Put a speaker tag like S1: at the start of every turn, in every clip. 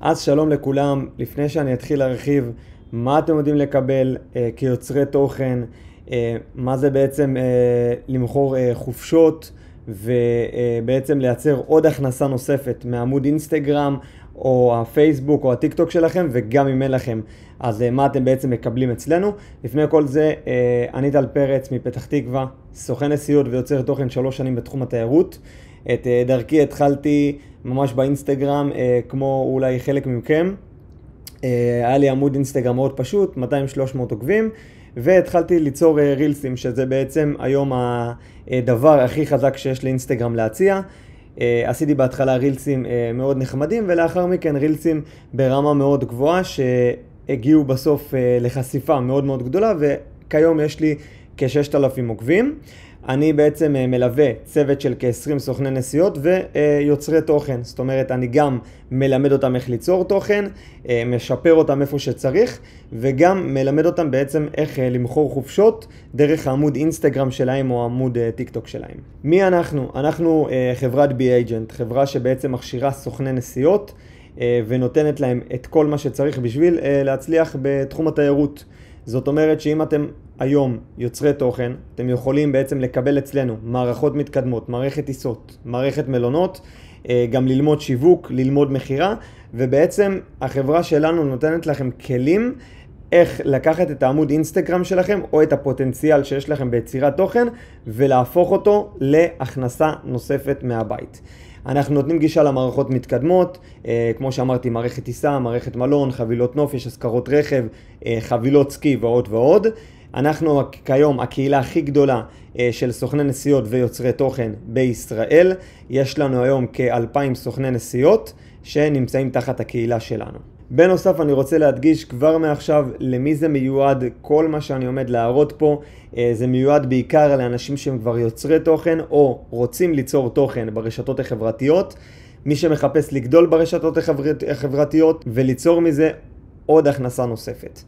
S1: אז שלום לכולם, לפני שאני אתחיל להרחיב מה אתם יודעים לקבל כיוצרי תוכן, מה זה בעצם למכור חופשות ובעצם לייצר עוד הכנסה נוספת מעמוד אינסטגרם או הפייסבוק או הטיק טוק שלכם, וגם אם אין לכם אז מה אתם בעצם מקבלים אצלנו. לפני כל זה, אני טל פרץ מפתח תקווה, סוכן נסיעות ויוצר תוכן 3 שנים בתחום התיירות. את דרכי התחלתי ממש באינסטגרם, כמו אולי חלק מכם. היה לי עמוד אינסטגרם מאוד פשוט, 200-300 עוקבים, והתחלתי ליצור רילסים, שזה בעצם היום הדבר הכי חזק שיש לאינסטגרם להציע. עשיתי בהתחלה רילסים מאוד נחמדים, ולאחר מכן רילסים ברמה מאוד גבוהה, שהגיעו בסוף לחשיפה מאוד מאוד גדולה, וכיום יש לי כ-6,000 עוקבים. אני בעצם מלווה צוות של כ-20 סוכני נסיעות ויוצרי תוכן. זאת אומרת, אני גם מלמד אותם איך ליצור תוכן, משפר אותם איפה שצריך, וגם מלמד אותם בעצם איך למכור חופשות דרך העמוד אינסטגרם שלהם או עמוד טיק טוק שלהם. מי אנחנו? אנחנו חברת B-Agent, חברה שבעצם מכשירה סוכני נסיעות ונותנת להם את כל מה שצריך בשביל להצליח בתחום התיירות. זאת אומרת שאם אתם היום יוצרי תוכן, אתם יכולים בעצם לקבל אצלנו מערכות מתקדמות, מערכת טיסות, מערכת מלונות, גם ללמוד שיווק, ללמוד מחירה, ובעצם החברה שלנו נותנת לכם כלים איך לקחת את העמוד אינסטגרם שלכם או את הפוטנציאל שיש לכם ביצירת תוכן ולהפוך אותו להכנסה נוספת מהבית. אנחנו נותנים גישה למערכות מתקדמות, כמו שאמרתי, מערכת טיסה, מערכת מלון, חבילות נופש, השכרות רכב, חבילות סקי ועוד ועוד. אנחנו כיום הקהילה הכי גדולה של סוכני נסיעות ויוצרי תוכן בישראל. יש לנו היום כ-2,000 סוכני נסיעות שנמצאים תחת הקהילה שלנו. בנוסף, אני רוצה להדגיש כבר מעכשיו למי זה מיועד. כל מה שאני עומד להראות פה זה מיועד בעיקר לאנשים שהם כבר יוצרי תוכן או רוצים ליצור תוכן ברשתות החברתיות. מי שמחפש לגדול ברשתות החברתיות וליצור מזה עוד הכנסה נוספת.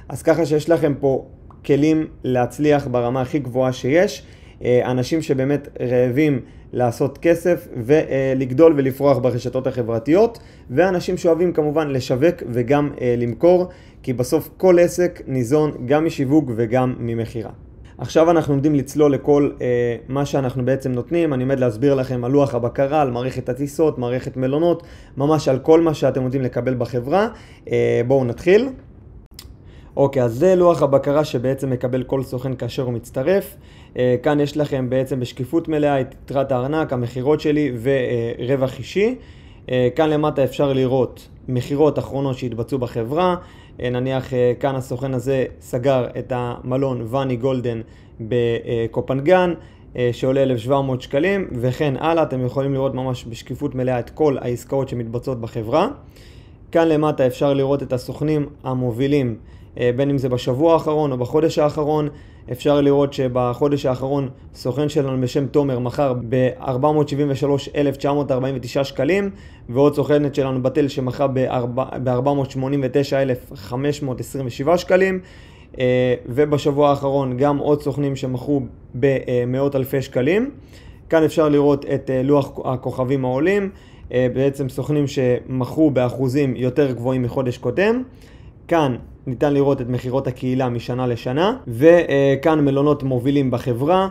S1: אז ככה שיש לכם פה כלים להצליח ברמה הכי גבוהה שיש. אנשים שבאמת רעבים לעשות כסף ולגדול ולפרוח ברשתות החברתיות, ואנשים שאוהבים כמובן לשווק וגם למכור, כי בסוף כל עסק ניזון גם משיווק וגם ממחירה. עכשיו אנחנו עומדים לצלול לכל מה שאנחנו בעצם נותנים. אני עומד להסביר לכם על לוח הבקרה, על מערכת הטיסות, מערכת מלונות, ממש על כל מה שאתם יודעים לקבל בחברה. בואו נתחיל. אוקיי, אז זה לוח הבקרה שבעצם מקבל כל סוכן כאשר הוא מצטרף. כאן יש לכם בעצם בשקיפות מלאה את יתרת הארנק, המחירות שלי ורווח אישי. כאן למטה אפשר לראות מחירות אחרונות שהתבצעו בחברה. נניח כאן הסוכן הזה סגר את המלון ואני גולדן בקופנגן, שעולה 1,700 שקלים, וכן הלאה. אתם יכולים לראות ממש בשקיפות מלאה את כל העסקאות שמתבצעות בחברה. כאן למטה אפשר לראות את הסוכנים המובילים, בין אם זה בשבוע האחרון או בחודש האחרון. אפשר לראות שבחודש האחרון סוכן שלנו בשם תומר מכר ב-473,949 שקלים, ועוד סוכנת שלנו בתל שמכר ב-489,527 שקלים, ובשבוע האחרון גם עוד סוכנים שמכרו במאות אלפי שקלים. כאן אפשר לראות את לוח הכוכבים העולים, בעצם סוכנים שמכרו באחוזים יותר גבוהים מחודש קודם. כאן ניתן לראות את מחירות הקהילה משנה לשנה, וכאן מלונות מובילים בחברה,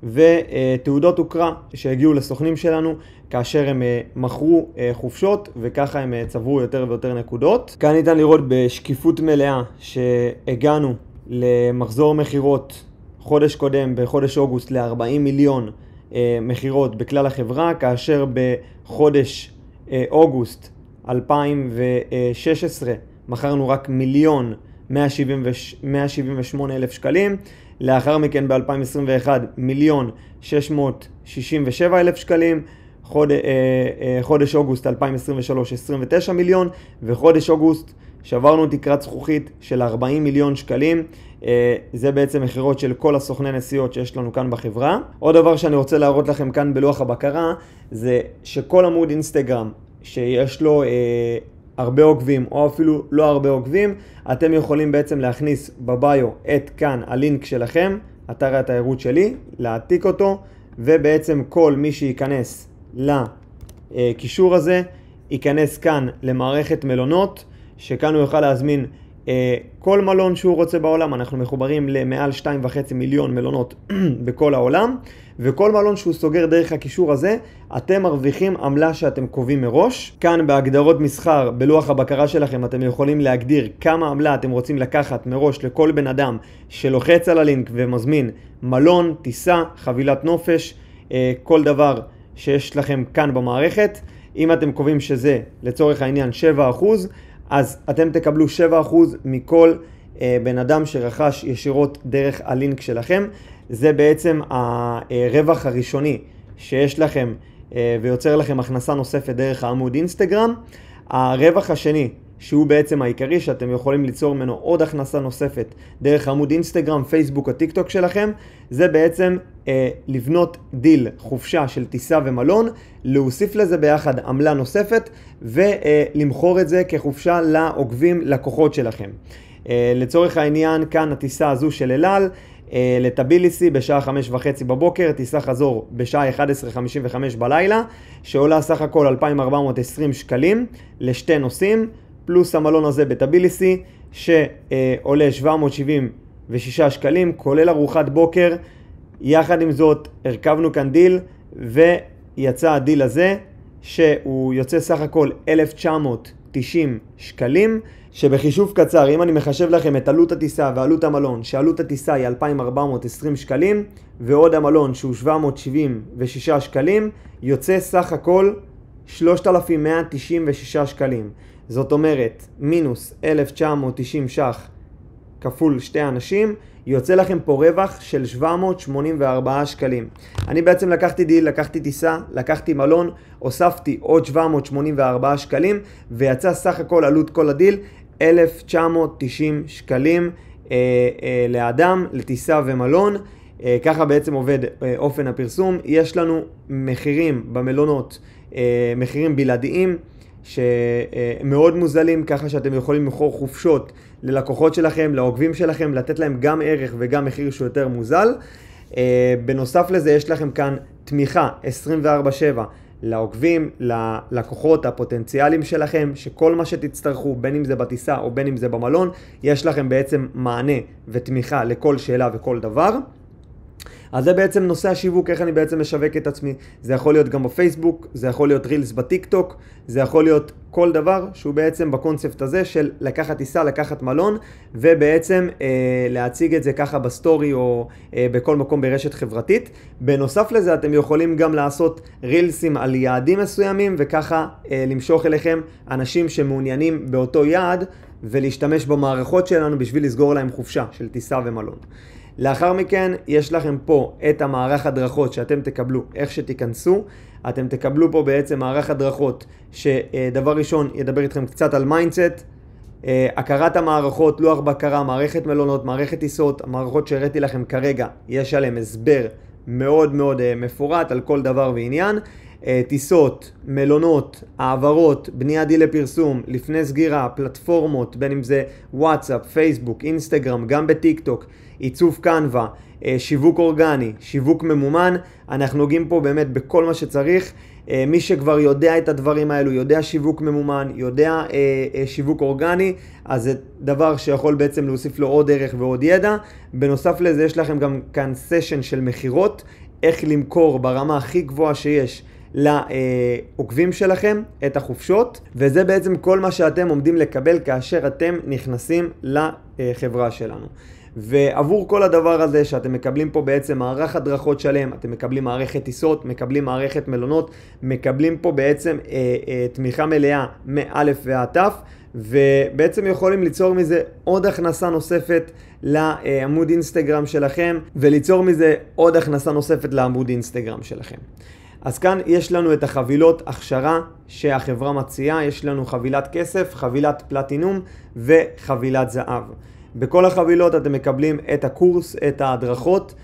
S1: ותעודות הוקרה שהגיעו לסוכנים שלנו כאשר הם מכרו חופשות, וככה הם צברו יותר ויותר נקודות. כאן ניתן לראות בשקיפות מלאה שהגענו למחזור מחירות חודש קודם, בחודש אוגוסט, ל-40 מיליון מחירות בכלל החברה, כאשר בחודש אוגוסט 2016 מכרנו רק 1,178,000 שקלים. לאחר מכן ב-2021 1,667,000 שקלים. חודש אוגוסט 2023 29 מיליון, וחודש אוגוסט שברנו תקרת זכוכית של 40 מיליון שקלים. זה בעצם מחירות של כל הסוכני נסיעות שיש לנו כאן בחברה. עוד דבר שאני רוצה להראות לכם כאן בלוח הבקרה, זה שכל עמוד אינסטגרם שיש לו הרבה עוקבים או אפילו לא הרבה עוקבים, אתם יכולים בעצם להכניס בביו את כאן הלינק שלכם, אתר התיירות שלי, להעתיק אותו, ובעצם כל מי שייכנס לקישור הזה ייכנס כאן למערכת מלונות, שכאן הוא יוכל להזמין כל מלון שהוא רוצה בעולם. אנחנו מחוברים למעל 2.5 מיליון מלונות בכל העולם, וכל מלון שהוא סוגר דרך הקישור הזה, אתם מרוויחים עמלה שאתם קובעים מראש. כאן בהגדרות מסחר, בלוח הבקרה שלכם, אתם יכולים להגדיר כמה עמלה אתם רוצים לקחת מראש לכל בן אדם שלוחץ על הלינק ומזמין מלון, טיסה, חבילת נופש, כל דבר שיש לכם כאן במערכת. אם אתם קובעים שזה לצורך העניין 7%, אז אתם תקבלו 7% מכל בן אדם שרכש ישירות דרך הלינק שלכם. זה בעצם הרווח הראשוני שיש לכם ויוצר לכם הכנסה נוספת דרך העמוד אינסטגרם. הרווח השני, שהוא בעצם העיקרי, שאתם יכולים ליצור ממנו עוד הכנסה נוספת דרך עמוד אינסטגרם, פייסבוק או טיק טוק שלכם, זה בעצם לבנות דיל חופשה של טיסה ומלון, להוסיף לזה ביחד עמלה נוספת ולמכור את זה כחופשה לעוקבים לקוחות שלכם. לצורך העניין, כאן הטיסה הזו של אלעל לטביליסי בשעה 5:30 בבוקר, טיסה חזור בשעה 11:55 בלילה, שעולה סך הכל 2,420 שקלים לשתי נוסעים, פלוס המלון הזה בטביליסי שעולה 776 שקלים, כולל ארוחת בוקר. יחד עם זאת, הרכבנו כאן דיל, ויצא הדיל הזה, שהוא יוצא סך הכל 1,990 שקלים, שבחישוב קצר, אם אני מחשב לכם את עלות הטיסה ועלות המלון, שעלות הטיסה היא 2,420 שקלים, ועוד המלון שהוא 776 שקלים, יוצא סך הכל 3,196 שקלים. זאת אומרת, מינוס 1,990 שח כפול שתי אנשים, יוצא לכם פה רווח של 784 שקלים. אני בעצם לקחתי דיל, לקחתי טיסה, לקחתי מלון, הוספתי עוד 784 שקלים, ויצא סך הכל עלות כל הדיל 1,990 שקלים לאדם, לטיסה ומלון. ככה בעצם עובד אופן הפרסום. יש לנו מחירים במלונות, מחירים בלעדיים, שמאוד מוזלים, ככה שאתם יכולים למכור חופשות ללקוחות שלכם, לעוקבים שלכם, לתת להם גם ערך וגם מחיר שהוא יותר מוזל. בנוסף לזה יש לכם כאן תמיכה 24/7 לעוקבים, ללקוחות הפוטנציאליים שלכם, שכל מה שתצטרכו, בין אם זה בטיסה או בין אם זה במלון, יש לכם בעצם מענה ותמיכה לכל שאלה וכל דבר. אז זה בעצם נושא השיווק, איך אני בעצם משווק את עצמי. זה יכול להיות גם בפייסבוק, זה יכול להיות רילס בטיק טוק, זה יכול להיות כל דבר שהוא בעצם בקונספט הזה של לקחת טיסה, לקחת מלון, ובעצם להציג את זה ככה בסטורי או בכל מקום ברשת חברתית. בנוסף לזה אתם יכולים גם לעשות רילסים על יעדים מסוימים, וככה למשוך אליכם אנשים שמעוניינים באותו יעד, ולהשתמש במערכות שלנו בשביל לסגור להם חופשה של טיסה ומלון. לאחר מכן יש לכם פה את המערך הדרכות שאתם תקבלו איך שתיכנסו. אתם תקבלו פה בעצם מערך הדרכות שדבר ראשון ידבר איתכם קצת על מיינדסט, הכרת המערכות, לוח בקרה, מערכת מלונות, מערכת טיסות. המערכות שהראיתי לכם כרגע יש עליהם הסבר מאוד מאוד מפורט על כל דבר ועניין. טיסות, מלונות, העברות, בנייה דיל לפרסום, לפני סגירה, פלטפורמות, בין אם זה וואטסאפ, פייסבוק, אינסטגרם, גם בטיק טוק, עיצוב קנווה, שיווק אורגני, שיווק ממומן. אנחנו נוגעים פה באמת בכל מה שצריך. מי שכבר יודע את הדברים האלו, יודע שיווק ממומן, יודע שיווק אורגני, אז זה דבר שיכול בעצם להוסיף לו עוד ערך ועוד ידע. בנוסף לזה יש לכם גם כאן סשן של מחירות, איך למכור ברמה הכי גבוהה שיש לעוקבים שלכם את החופשות, וזה בעצם כל מה שאתם עומדים לקבל כאשר אתם נכנסים לחברה שלנו. ועבור כל הדבר הזה שאתם מקבלים פה בעצם מערך הדרכות שלם, אתם מקבלים מערכת טיסות, מקבלים מערכת מלונות, מקבלים פה בעצם תמיכה מלאה מאלף ועד תף, ובעצם יכולים ליצור מזה עוד הכנסה נוספת לעמוד אינסטגרם שלכם, וליצור מזה עוד הכנסה נוספת לעמוד אינסטגרם שלכם. אז כאן יש לנו את החבילות הכשרה שהחברה מציעה. יש לנו חבילת כסף, חבילת פלטינום וחבילת זהב. בכל החבילות אתם מקבלים את הקורס, את ההדרכות.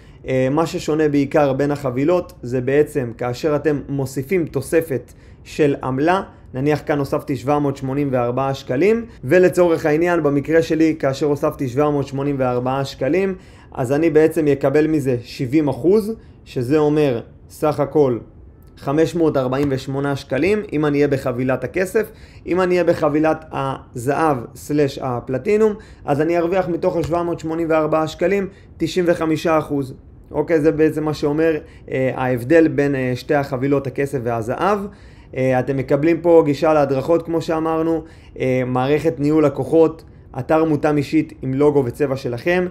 S1: מה ששונה בעיקר בין החבילות זה בעצם כאשר אתם מוסיפים תוספת של עמלה. נניח כאן הוספתי 784 שקלים, ולצורך העניין במקרה שלי כאשר הוספתי 784 שקלים, אז אני בעצם יקבל מזה 70%, שזה אומר סך הכל 548 שקלים, אם אני אהיה בחבילת הכסף. אם אני אהיה בחבילת הזהב סלש הפלטינום, אז אני ארוויח מתוך ה-784 שקלים 95%. אוקיי, זה בעצם מה שאומר ההבדל בין שתי החבילות, הכסף והזהב. אתם מקבלים פה גישה להדרכות כמו שאמרנו, מערכת ניהול לקוחות, אתר מותאם אישית עם לוגו וצבע שלכם,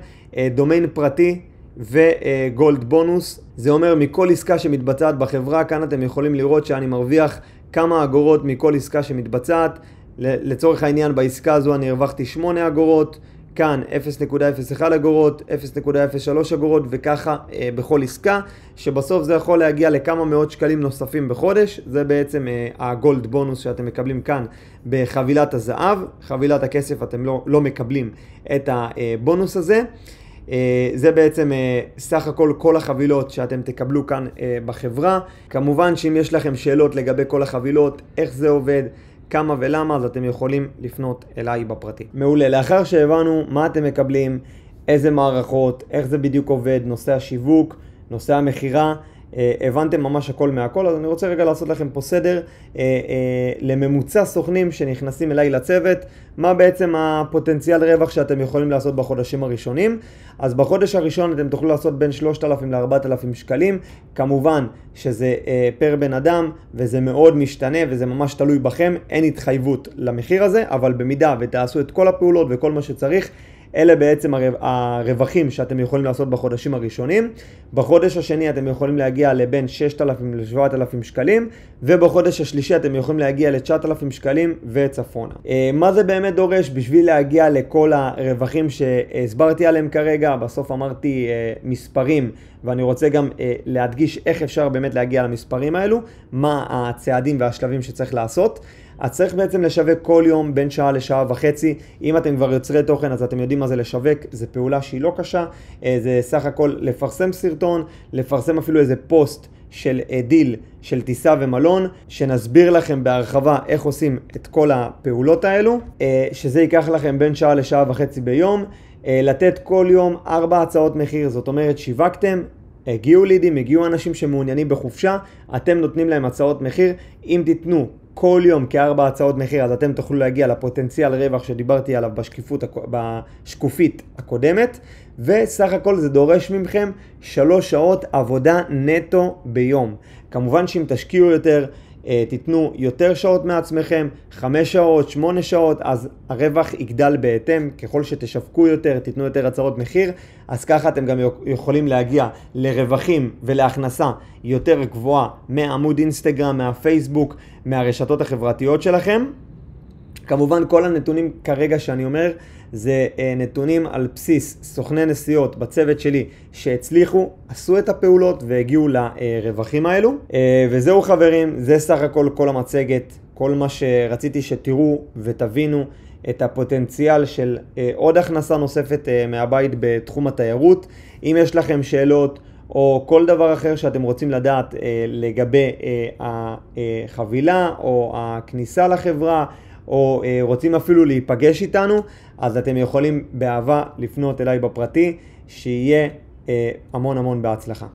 S1: דומיין פרטי וגולד בונוס. זה אומר מכל עסקה שמתבצעת בחברה, כאן אתם יכולים לראות שאני מרוויח כמה אגורות מכל עסקה שמתבצעת. לצורך העניין בעסקה הזו אני הרווחתי 8 אגורות, כאן 0.01 אגורות, 0.03 אגורות וככה בכל עסקה, שבסוף זה יכול להגיע לכמה מאות שקלים נוספים בחודש. זה בעצם הגולד בונוס שאתם מקבלים כאן בחבילת הזהב. חבילת הכסף אתם לא מקבלים את הבונוס הזה. זה בעצם סך הכל כל החבילות שאתם תקבלו כאן בחברה. כמובן שאם יש לכם שאלות לגבי כל החבילות, איך זה עובד, כמה ולמה, אז אתם יכולים לפנות אליי בפרטי. מעולה, לאחר שהבנו מה אתם מקבלים, איזה מערכות, איך זה בדיוק עובד, נושא השיווק, נושא המחירה, הבנתם ממש הכל מהכל, אז אני רוצה רגע לעשות לכם פה סדר לממוצע סוכנים שנכנסים אליי לצוות, מה בעצם הפוטנציאל רווח שאתם יכולים לעשות בחודשים הראשונים. אז בחודש הראשון אתם תוכלו לעשות בין 3,000 ל-4,000 שקלים, כמובן שזה פר בן אדם וזה מאוד משתנה וזה ממש תלוי בכם, אין התחייבות למחיר הזה, אבל במידה ותעשו את כל הפעולות וכל מה שצריך, אלה בעצם הרווחים שאתם יכולים לעשות בחודשים הראשונים. בחודש השני אתם יכולים להגיע לבין 6,000 ל-7,000 שקלים, ובחודש השלישי אתם יכולים להגיע ל-9,000 שקלים וצפונה. מה זה באמת דורש בשביל להגיע לכל הרווחים שהסברתי עליהם כרגע? בסוף אמרתי מספרים, ואני רוצה גם להדגיש איך אפשר באמת להגיע למספרים האלו, מה הצעדים והשלבים שצריך לעשות. אז צריך בעצם לשווק כל יום בין שעה לשעה וחצי. אם אתם כבר יוצרי תוכן אז אתם יודעים מה זה לשווק, זה פעולה שהיא לא קשה, זה סך הכל לפרסם סרטון, לפרסם אפילו איזה פוסט של דיל של טיסה ומלון, שנסביר לכם בהרחבה איך עושים את כל הפעולות האלו, שזה ייקח לכם בין שעה לשעה וחצי ביום, לתת כל יום 4 הצעות מחיר, זאת אומרת שיווקתם, הגיעו לידים, הגיעו אנשים שמעוניינים בחופשה, אתם נותנים להם הצעות מחיר. אם תיתנו כל יום כ4 הצעות מחיר, אז אתם תוכלו להגיע לפוטנציאל רווח שדיברתי עליו בשקופית הקודמת, וסך הכל זה דורש מכם 3 שעות עבודה נטו ביום. כמובן שאם תשקיעו יותר, תיתנו יותר שעות מעצמכם, 5 שעות, 8 שעות, אז הרווח יגדל בהתאם. ככל שתשווקו יותר, תיתנו יותר הצעות מחיר, אז ככה אתם גם יכולים להגיע לרווחים ולהכנסה יותר גבוהה מעמוד אינסטגרם, מהפייסבוק, מהרשתות החברתיות שלכם. כמובן כל הנתונים כרגע שאני אומר זה נתונים על בסיס סוכני נסיעות בצוות שלי שהצליחו, עשו את הפעולות והגיעו לרווחים האלו. וזהו חברים, זה סך הכל כל המצגת, כל מה שרציתי שתראו ותבינו את הפוטנציאל של עוד הכנסה נוספת מהבית בתחום התיירות. אם יש לכם שאלות או כל דבר אחר שאתם רוצים לדעת לגבי החבילה או הכניסה לחברה, או רוצים אפילו להיפגש איתנו, אז אתם יכולים באהבה לפנות אליי בפרטי. שיהיה המון בהצלחה.